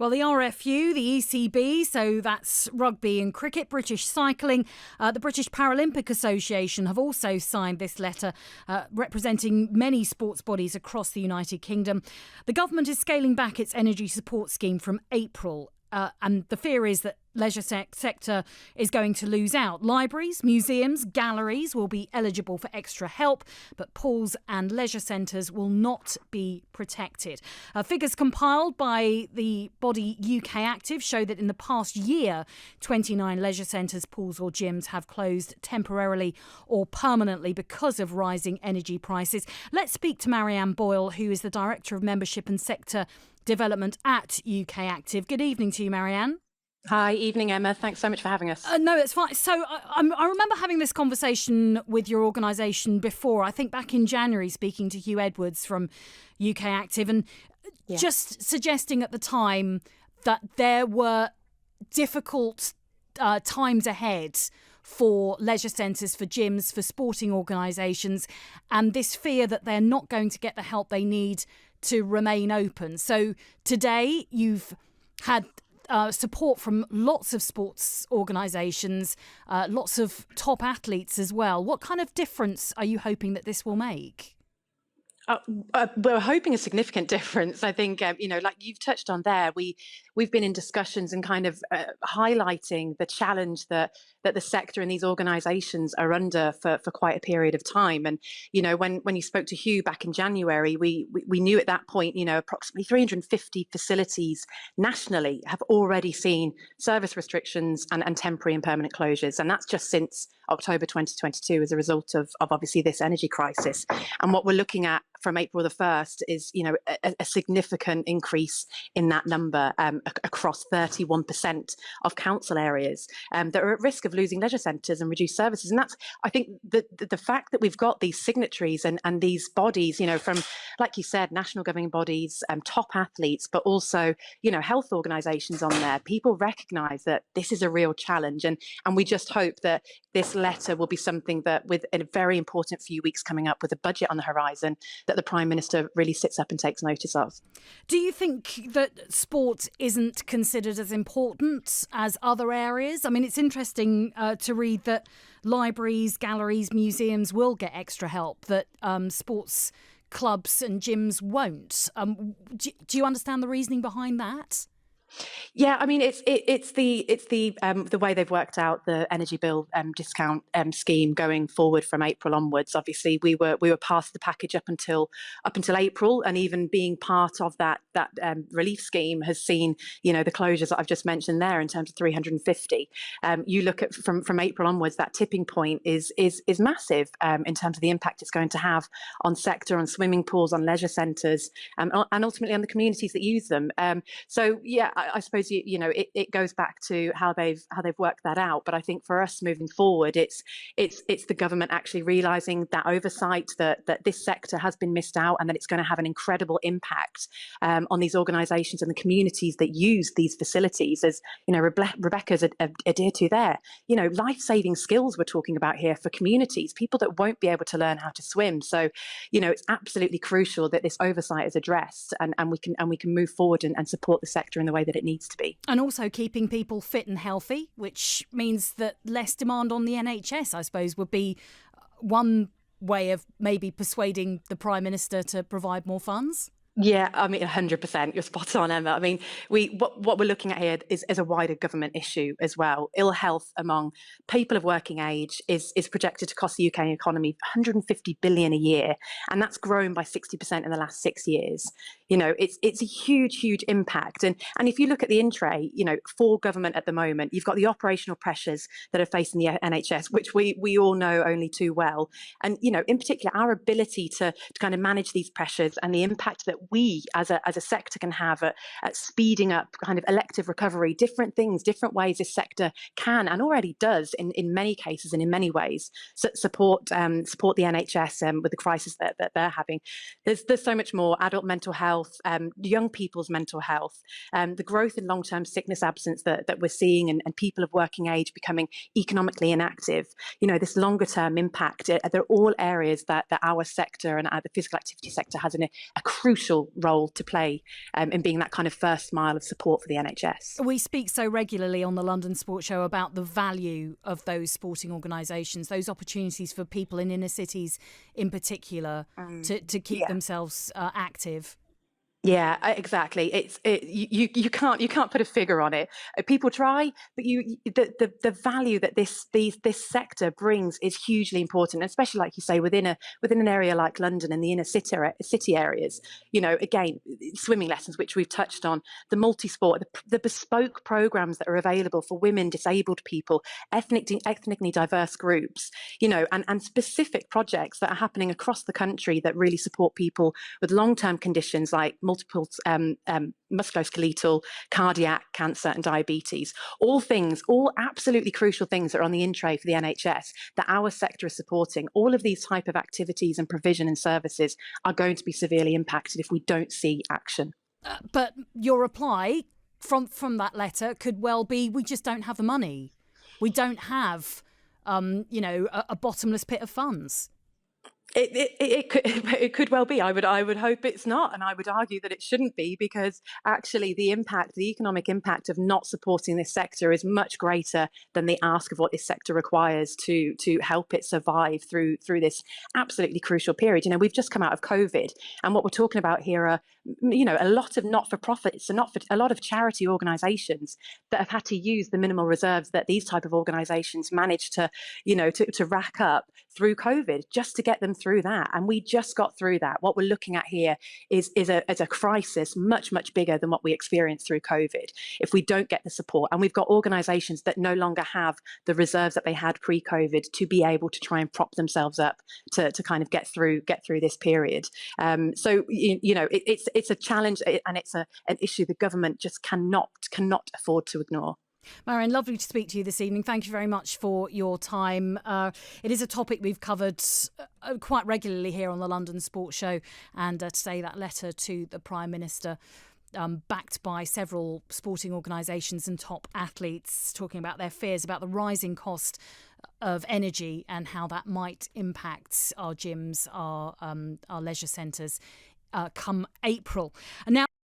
Well, the RFU, the ECB, so that's rugby and cricket, British cycling, the British Paralympic Association have also signed this letter representing many sports bodies across the United Kingdom. The government is scaling back its energy support scheme from April. And the fear is that leisure sector is going to lose out. Libraries, museums, galleries will be eligible for extra help, but pools and leisure centres will not be protected. Figures compiled by the body ukactive show that in the past year, 29 leisure centres, pools or gyms have closed temporarily or permanently because of rising energy prices. Let's speak to Marianne Boyle, who is the Director of Membership and Sector Development at ukactive. Good evening to you, Marianne. Hi, evening, Emma. Thanks so much for having us. No, it's fine. So I remember having this conversation with your organisation before, I think back in January, speaking to Hugh Edwards from ukactive and just suggesting at the time that there were difficult times ahead for leisure centres, for gyms, for sporting organisations, and this fear that they're not going to get the help they need to remain open. So today you've had support from lots of sports organisations, lots of top athletes as well. What kind of difference are you hoping that this will make? We're hoping a significant difference. I think, like you've touched on there, we've been in discussions and kind of highlighting the challenge that the sector and these organisations are under for quite a period of time. And, when you spoke to Hugh back in January, we knew at that point, approximately 350 facilities nationally have already seen service restrictions and temporary and permanent closures. And that's just since October 2022 as a result of obviously this energy crisis. And what we're looking at from April the 1st is, a significant increase in that number across 31% of council areas that are at risk of losing leisure centres and reduced services. And that's, I think, the fact that we've got these signatories and these bodies, from, like you said, national governing bodies, top athletes, but also, health organisations on there. People recognise that this is a real challenge. And we just hope that this letter will be something that, with a very important few weeks coming up with a budget on the horizon, that the Prime Minister really sits up and takes notice of. Do you think that sport isn't considered as important as other areas? I mean, it's interesting to read that libraries, galleries, museums will get extra help, that sports clubs and gyms won't. Do you understand the reasoning behind that? Yeah, I mean, it's the way they've worked out the energy bill discount scheme going forward from April onwards. Obviously, we were part of the package up until April, and even being part of that relief scheme has seen the closures that I've just mentioned there in terms of 350. You look at from April onwards, that tipping point is massive in terms of the impact it's going to have on sector, on swimming pools, on leisure centres, and ultimately on the communities that use them. So yeah. I suppose it goes back to how they've worked that out. But I think for us moving forward, it's the government actually realising that oversight, that this sector has been missed out, and that it's going to have an incredible impact on these organisations and the communities that use these facilities. As Rebecca's adhered to there, life-saving skills we're talking about here for communities, people that won't be able to learn how to swim. So it's absolutely crucial that this oversight is addressed, and we can move forward and support the sector in the way that it needs to be. And also keeping people fit and healthy, which means that less demand on the NHS, I suppose, would be one way of maybe persuading the Prime Minister to provide more funds. Yeah, I mean, 100%. You're spot on, Emma. I mean, what we're looking at here is a wider government issue as well. Ill health among people of working age is projected to cost the UK economy 150 billion a year, and that's grown by 60% in the last 6 years. It's a huge impact. And if you look at the in-tray, for government at the moment, you've got the operational pressures that are facing the NHS, which we all know only too well. And in particular, our ability to kind of manage these pressures and the impact that we as a sector can have at speeding up kind of elective recovery, different things, different ways this sector can and already does in many cases and in many ways support the NHS with the crisis that they're having. There's so much more: adult mental health, health, young people's mental health, the growth in long-term sickness absence that we're seeing, and people of working age becoming economically inactive, this longer-term impact, they're all areas that our sector and the physical activity sector has a crucial role to play in being that kind of first mile of support for the NHS. We speak so regularly on the London Sports Show about the value of those sporting organisations, those opportunities for people in inner cities in particular to keep themselves active. Yeah, exactly. You can't put a figure on it. People try, but the value that this sector brings is hugely important, especially like you say within an area like London and the inner city areas. Again, swimming lessons, which we've touched on, the multi-sport, the bespoke programs that are available for women, disabled people, ethnically diverse groups, and specific projects that are happening across the country that really support people with long-term conditions like multiple musculoskeletal, cardiac, cancer, and diabetes. All absolutely crucial things that are on the in tray for the NHS that our sector is supporting. All of these type of activities and provision and services are going to be severely impacted if we don't see action. But your reply from that letter could well be, we just don't have the money. We don't have, a bottomless pit of funds. It could well be. I would hope it's not, and I would argue that it shouldn't be, because actually the economic impact of not supporting this sector is much greater than the ask of what this sector requires to help it survive through this absolutely crucial period. We've just come out of COVID, and what we're talking about here are a lot of not-for-profits and a lot of charity organisations that have had to use the minimal reserves that these type of organisations managed to rack up through COVID just to get them through that. And we just got through that. What we're looking at here is a crisis much, much bigger than what we experienced through COVID if we don't get the support. And we've got organisations that no longer have the reserves that they had pre-COVID to be able to try and prop themselves up to kind of get through this period. So it's a challenge, and it's an issue the government just cannot afford to ignore. Marion, lovely to speak to you this evening. Thank you very much for your time. It is a topic we've covered quite regularly here on the London Sports Show, and today that letter to the Prime Minister, backed by several sporting organisations and top athletes, talking about their fears about the rising cost of energy and how that might impact our gyms, our leisure centres come April. And now